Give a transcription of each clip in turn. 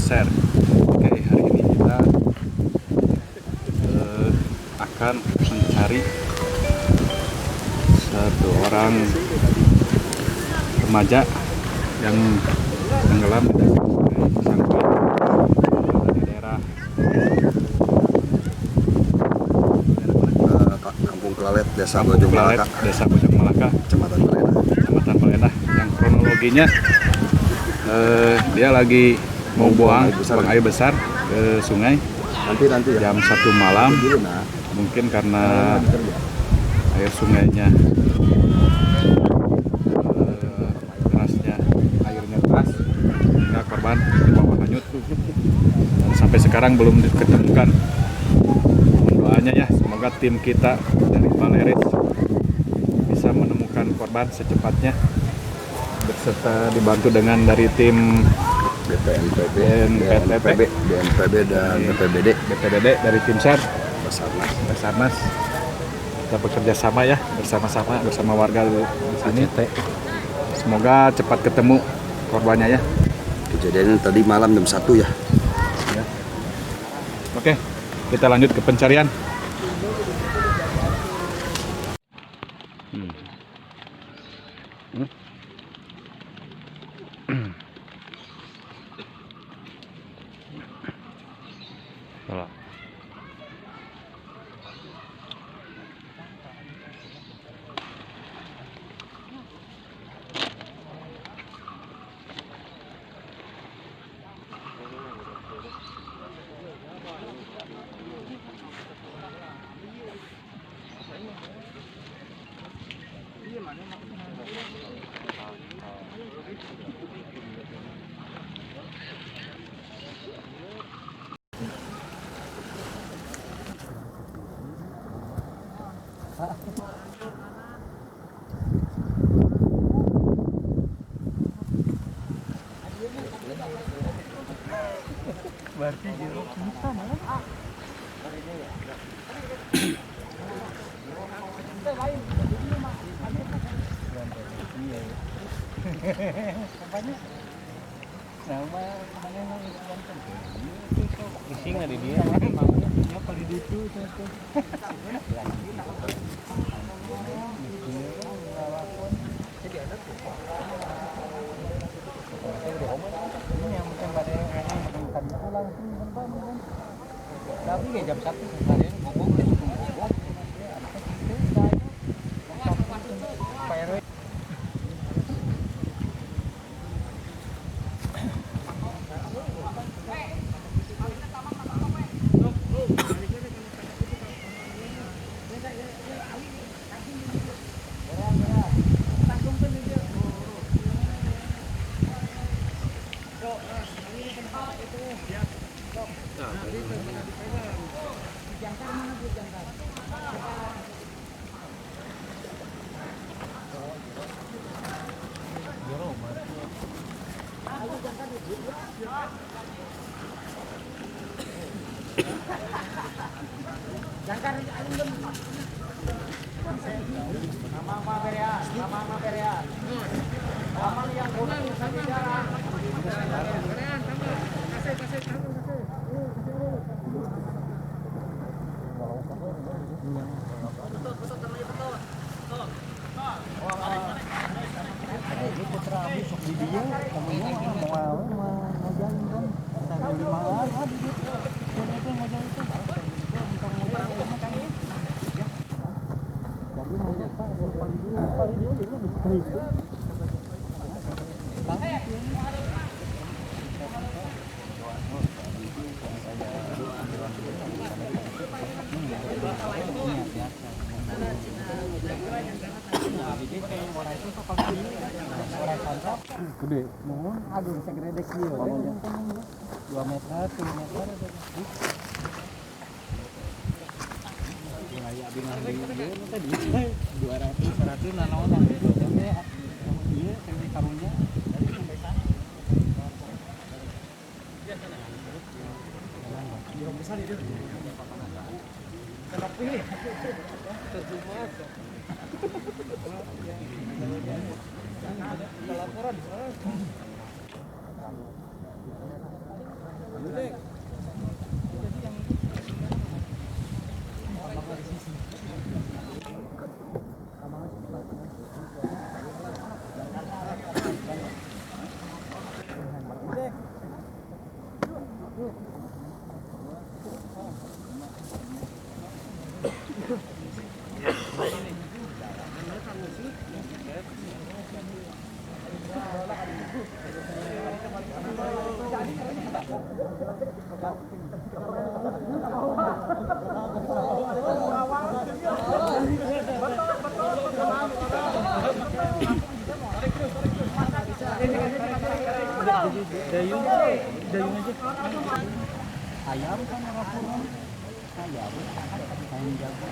share. Oke, hari ini kita akan mencari satu orang remaja yang tenggelam di daerah Kampung Kelalet, Desa Bojong Malaka, Kecamatan Balendah. Yang kronologinya dia lagi mau buang air besar ke sungai nanti ya. Jam 1 malam, mungkin karena air sungainya derasnya, airnya deras sehingga korban dibawa hanyut. Dan sampai sekarang belum diketemukan. Doanya ya, semoga tim kita dari Baleris bisa menemukan korban secepatnya, berserta dibantu dengan dari tim BNPB dan BPBD dari tim SAR Basarnas. Kita bekerja sama ya, bersama warga di sini. Semoga cepat ketemu korbannya ya. Kejadiannya tadi malam jam 1 ya. Oke, kita lanjut ke pencarian. Berarti jero bisa malah. Isi nggak di dia? Maunya apa di situ? Tapi jam 1 hari ini bobok gede, mohon, aduh, saya gredek dia, 2 meter, 3 meter, mulai abis nanti dia, tadi 200, 100, nanawan lah, dia, teknik karunnya, dari sampai sana, dia besar dia, tapi tercuma, ada laporan. Dayung aja. Ayam kan rapur. Ayam. Ayam jago.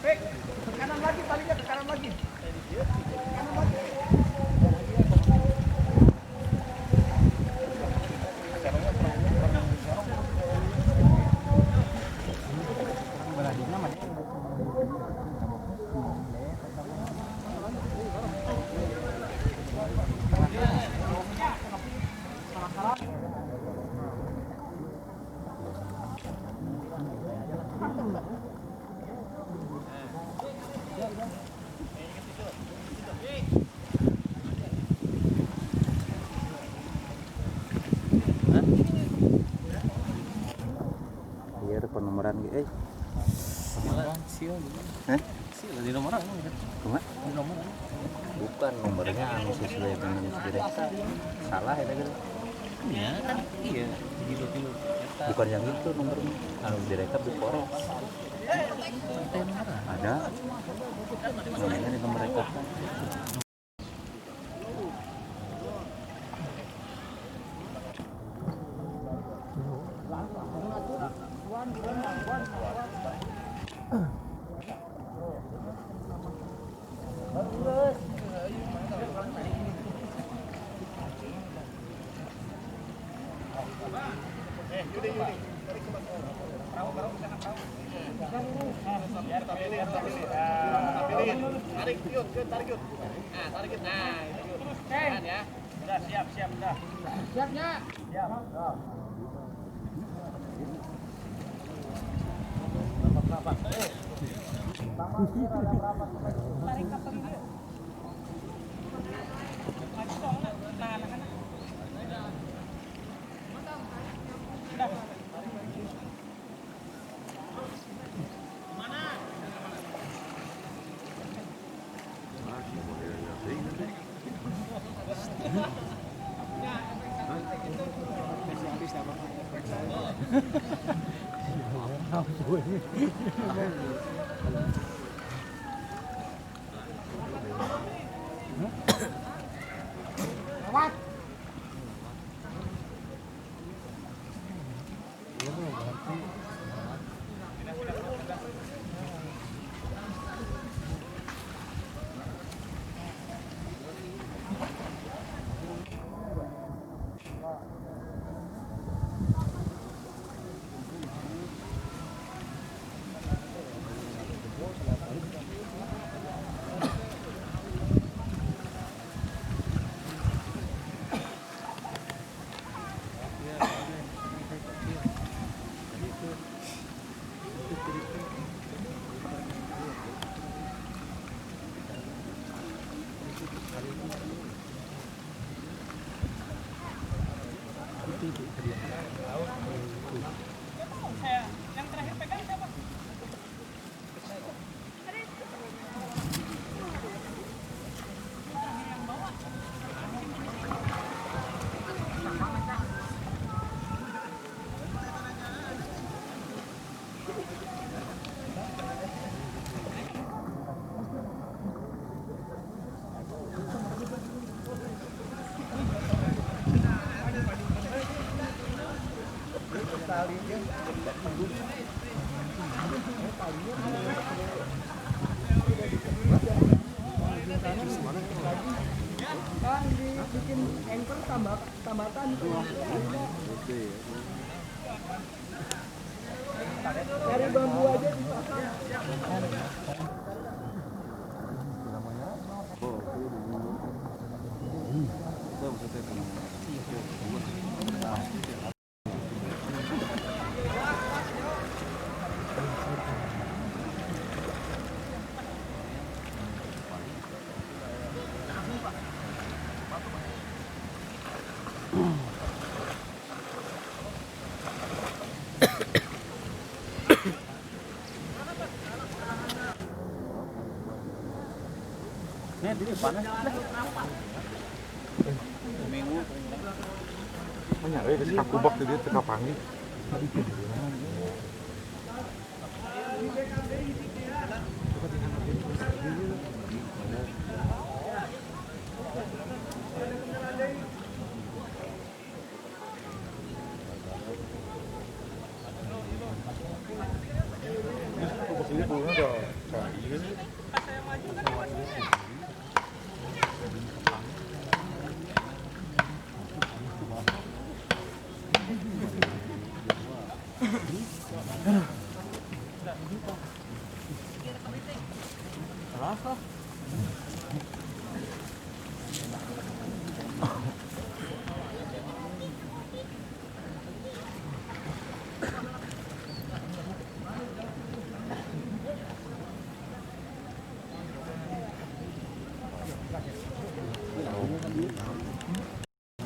Pek, ke kanan lagi, palingnya ke kanan lagi. Kanan lagi. Iya ada penomoran gitu. Sial. Hah? Sial di nomor apa? Cuma Di nomor. bukan nomornya anu sesuai dengan direct. Salah ya gitu. Iya kan? Iya. Gitu. Bukan yang itu nomornya. Anu direkap di Polres. Ada. Namanya di nomor rekap. Tarik yuk. Nah, tarik yuk. Nah, itu yuk. Kan ya. Udah siap, udah. Siapnya. Siap. Tarik kapal ini. Yang terakhir pegang siapa? Kan dibikin anchor tambatan tuh. Ini panas. Nyari ke kakubak jadi teka panggil. Ini punya udah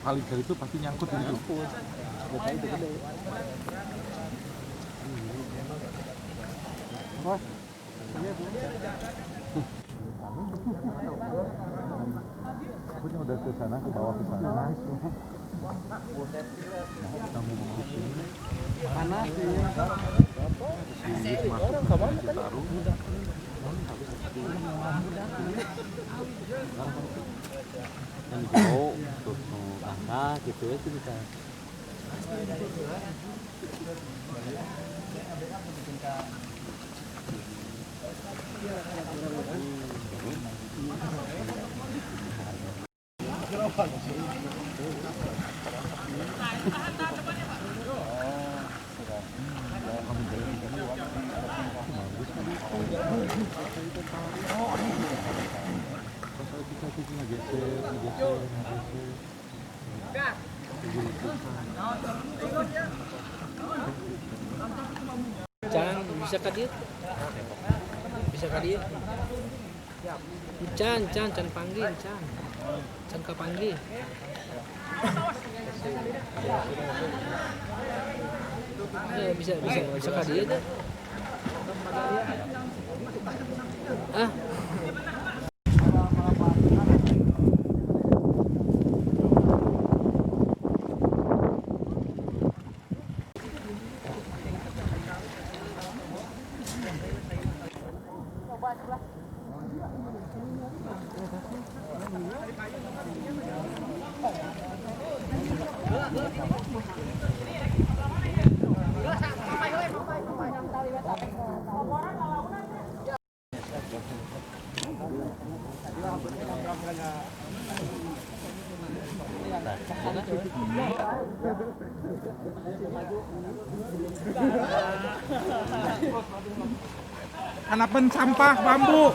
kali dari itu pasti nyangkut gitu. Aku udah ke sana, ke bawah ke sana. Panas ya. Yang jauh untuk angka gitu ya itu bisa. Can bisa ka dieu? Bisa ka dieu? Can panggil Can. Can ka panggil. Bisa ka dieu teh? Ah. Hanapan sampah bambu.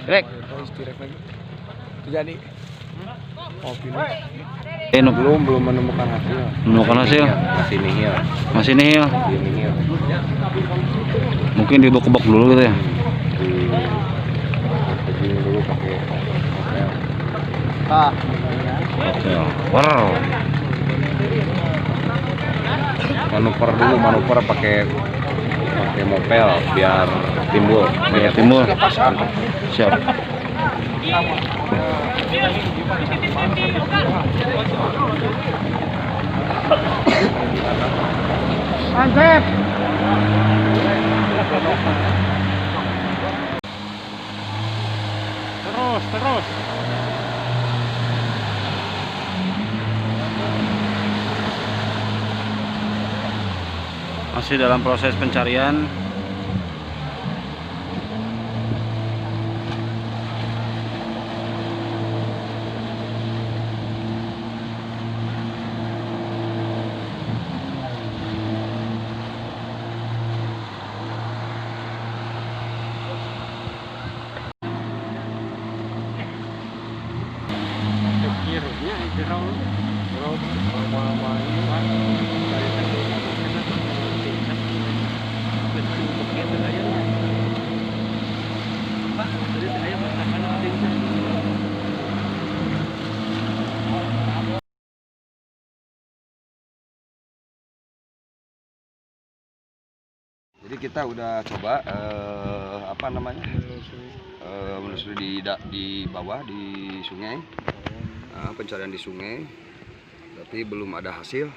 Greg. Jadi Belum menemukan hasil. Masih nihil. Masih nihil. Mungkin dibekebek dulu gitu ya. Begini dulu pakai hotel. Wow. Manuver pakai pakai mopel biar timbul. Biar timbul. Siap. Mantap. Terus. Masih dalam proses pencarian. Jadi kita udah coba menelusuri di bawah di sungai, pencarian di sungai, tapi belum ada hasil.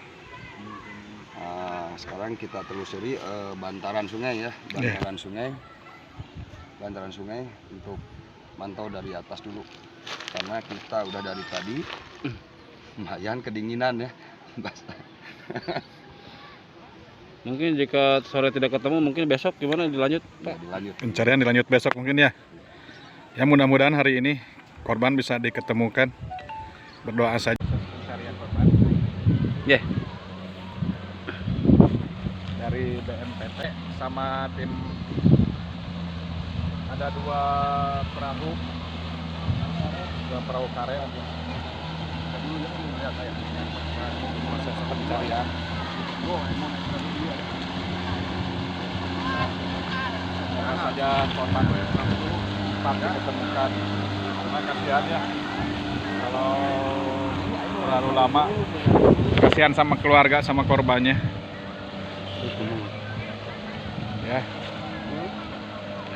Sekarang kita telusuri bantaran sungai ya, bantaran sungai untuk mantau dari atas dulu, karena kita udah dari tadi lumayan kedinginan ya. Mungkin jika sore tidak ketemu, mungkin besok gimana dilanjut, Pak? Dilanjut. Pencarian dilanjut besok mungkin ya. Ya mudah-mudahan hari ini korban bisa diketemukan. Berdoa saja. Pencarian korban. Ya. Dari BNPT sama tim, ada dua perahu karet. Proses pencarian. Semoga saja korban cepat ditemukan, karena kasihan ya kalau terlalu lama. Kasihan sama keluarga, sama korbannya. Ya.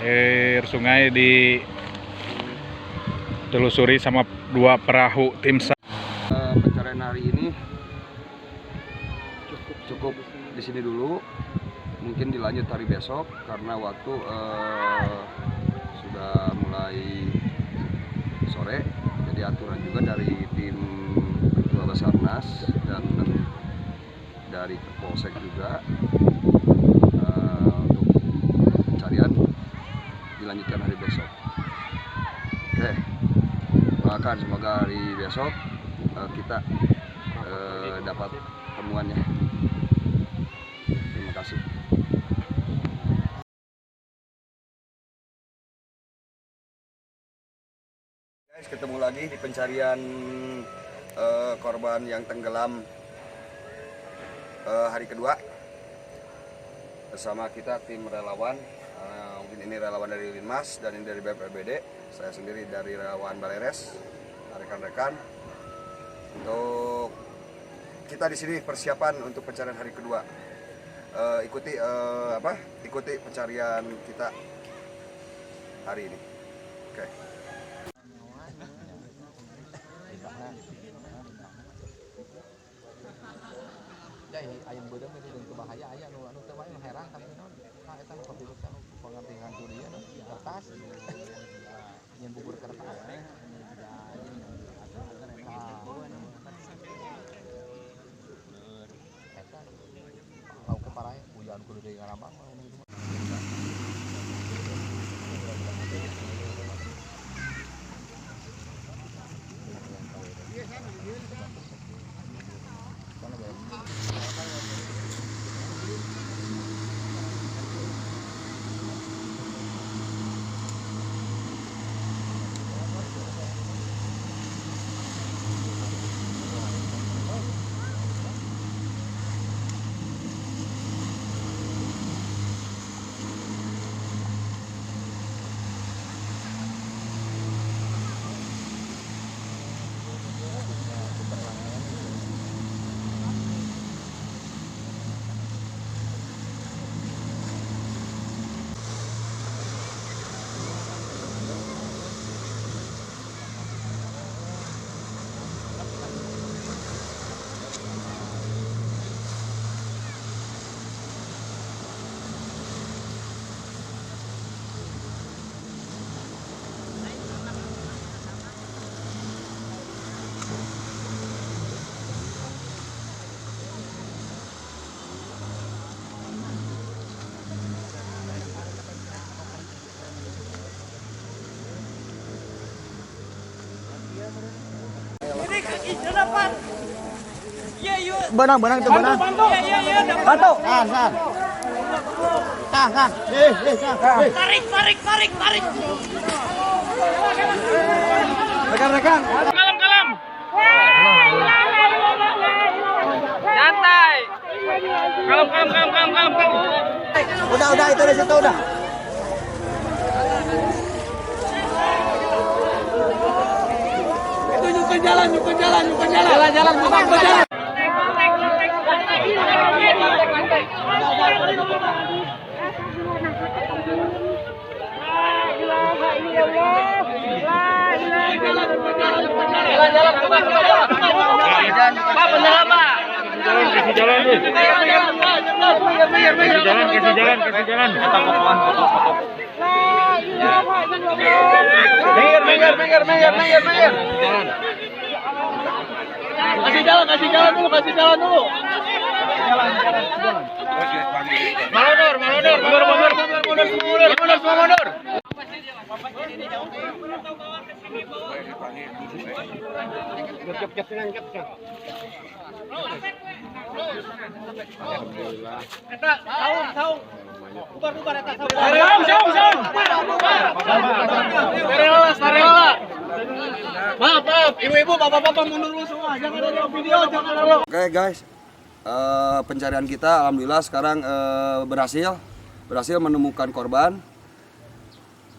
Air sungai ditelusuri sama dua perahu tim SAR. Pencarian hari ini cukup di sini dulu, mungkin dilanjut hari besok karena waktu sudah mulai sore. Jadi aturan juga dari tim Ketua Basarnas dan dari Polsek juga untuk pencarian dilanjutkan hari besok. Oke, doakan semoga hari besok kita dapat temuannya. Terima kasih. Guys, ketemu lagi di pencarian korban yang tenggelam hari kedua bersama kita tim relawan. Mungkin ini relawan dari Linmas dan ini dari BPBD. Saya sendiri dari relawan Baleres, rekan-rekan. Untuk kita di sini persiapan untuk pencarian hari kedua. Ikuti pencarian kita hari ini. Oke. Ayam bodong itu dengan bahaya aya anu teu bae herang tapi naon eta nu kabudut anu pengambilan durian kertas yang bubur kertas eta lauk keparaya hujan kudu deui ngarambang. benang itu benang. Bantu. San. San. Tarik. Rekan-rekan. Kalem. Santai. Kalem. Udah itu di situ udah. Nyukur jalan. Jalan. Kasih jalan dulu. Mundur. Bubar eta saung. Maaf, ibu-ibu, bapak-bapak mundur dulu semua. Jangan ada video, jangan ada. Oke guys, pencarian kita alhamdulillah sekarang berhasil menemukan korban.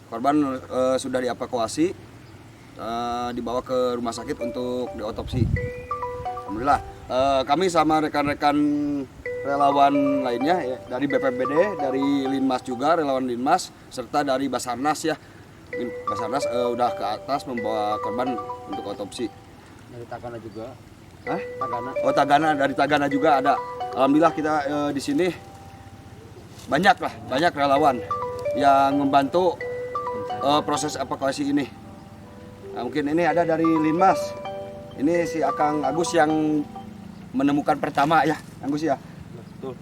Korban sudah dievakuasi, dibawa ke rumah sakit untuk diotopsi. Alhamdulillah, kami sama rekan-rekan relawan lainnya ya, dari BPBD, dari Linmas juga, relawan Linmas, serta dari Basarnas ya. Basarnas udah ke atas membawa korban untuk otopsi. Dari Tagana juga. Hah? Tagana. Oh Tagana, dari Tagana juga ada. Alhamdulillah kita di sini banyak relawan yang membantu proses evakuasi ini. Nah, mungkin ini ada dari Linmas. Ini si Akang Agus yang menemukan pertama ya, Kang Gus ya. Betul.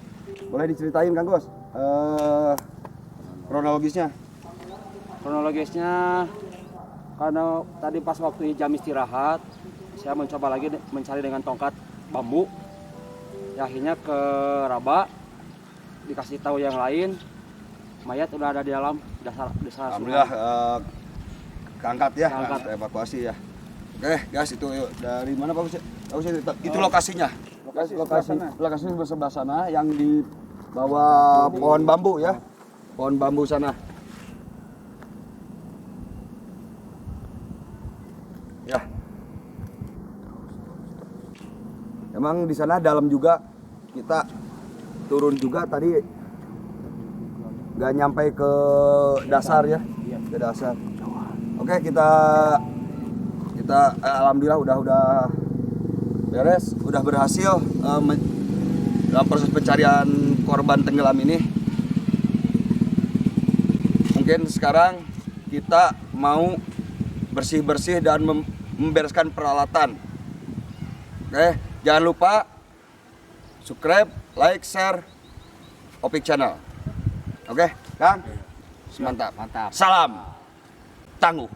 Boleh diceritain Kang Gus kronologisnya? Kronologisnya karena tadi pas waktu jam istirahat saya mencoba lagi mencari dengan tongkat bambu. Ya, akhirnya ke Raba, dikasih tahu yang lain, mayat udah ada di dalam dasar Alhamdulillah keangkat ya, Keangkat. evakuasi ya. Oke guys, itu dari mana Pak Gus? Itu lokasinya. Lokasi sebelah sana yang di bawah pohon bambu ya. Pohon bambu sana. Ya. Emang di sana dalam juga kita turun juga tadi nggak nyampe ke dasar ya, ke dasar. Oke kita alhamdulillah udah beres, udah berhasil dalam proses pencarian korban tenggelam ini. Mungkin sekarang kita mau bersih-bersih dan membereskan peralatan. Oke, jangan lupa subscribe, like, share Opik Channel. Oke, Kang? Mantap. Mantap. Salam tangguh.